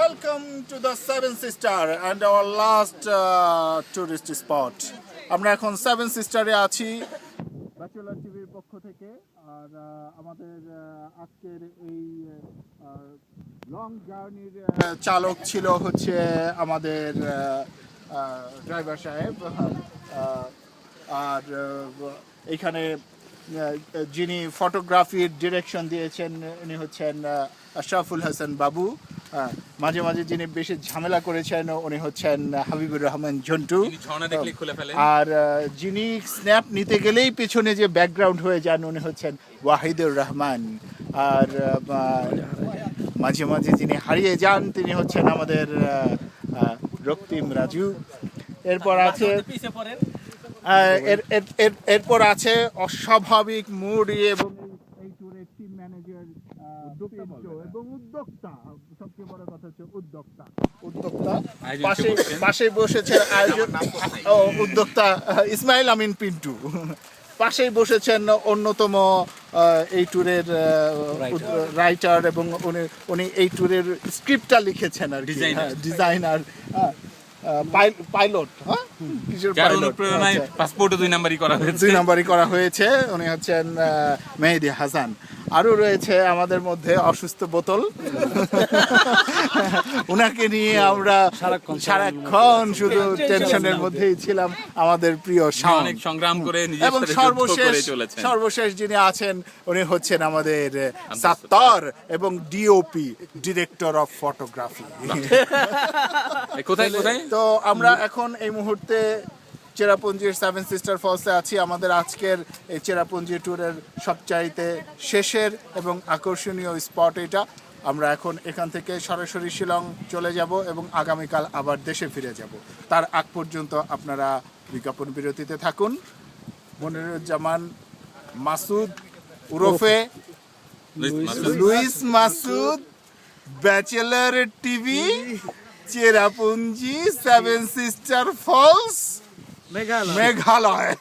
Welcome to the Seven Sister and our last tourist spot. আমরা এখন seven সিস্টারে আছি bachelor টিভির পক্ষ থেকে। আর আমাদের আজকের এই লং জার্নির চালক ছিল হচ্ছে আমাদের ড্রাইভার সাহেব। আর এখানে যিনি ফটোগ্রাফির ডিরেকশন দিয়েছেন উনি হচ্ছেন আশরাফুল হাসান বাবু। মাঝে মাঝে যিনি বেশি ঝামেলা করেছেন উনি হচ্ছেন হাবিবুর রহমান ঝন্টু। আর যিনি স্ন্যাপ নিতে গেলেই পেছনে যে ব্যাকগ্রাউন্ড হয়ে যান উনি হচ্ছেন ওয়াহিদুর রহমান। আর মাঝে মাঝে যিনি হারিয়ে যান তিনি হচ্ছেন আমাদের রক্তিম রাজু। এরপর আছে এরপর আছে অস্বাভাবিক মুড এবং এই ট্যুরের টিম ম্যানেজার এবং উদ্যোক্তা। সবচেয়ে বড় কথা হচ্ছে উদ্যোক্তা পাশে বসেছেন আয়োজন উদ্যোক্তা ইসমাইল আমিন পিন্টু। পাশেই বসেছেন অন্যতম এই ট্যুরের রাইটার এবং উনি এই ট্যুরের স্ক্রিপ্টটা লিখেছেন আর ডিজাইনার পাইলট। পাসপোর্টে 2 নাম্বারই করা হয়েছে। উনি হচ্ছেন মেহেদি হাসান। আরও রয়েছে আমাদের মধ্যে অসুস্থ বোতল, উনাকে নিয়ে আমরা সারাক্ষণ শুধু টেনশনের মধ্যেই ছিলাম। আমাদের প্রিয় অনেক সংগ্রাম করে এবং সর্বশেষ যিনি আছেন উনি হচ্ছেন আমাদের সাত্তার এবং ডিওপি, ডিরেক্টর অফ ফটোগ্রাফি। কোথায় তো আমরা এখন এই মুহূর্তে চেরাপুঞ্জির সেভেন সিস্টার ফলসে আছি। আমাদের আজকের এই চেরাপুঞ্জি ট্যুরের সবচাইতে শেষের এবং আকর্ষণীয় স্পট এটা। আমরা এখন এখান থেকে সরাসরি শিলং চলে যাব এবং আগামীকাল আবার দেশে ফিরে যাব। তার আগ পর্যন্ত আপনারা বিজ্ঞাপন বিরতিতে থাকুন। মনিরুজ্জামান মাসুদ ওরফে Louis Masud, Bachelor TV, Cherrapunji, Seven Sister Falls, Meghalaya.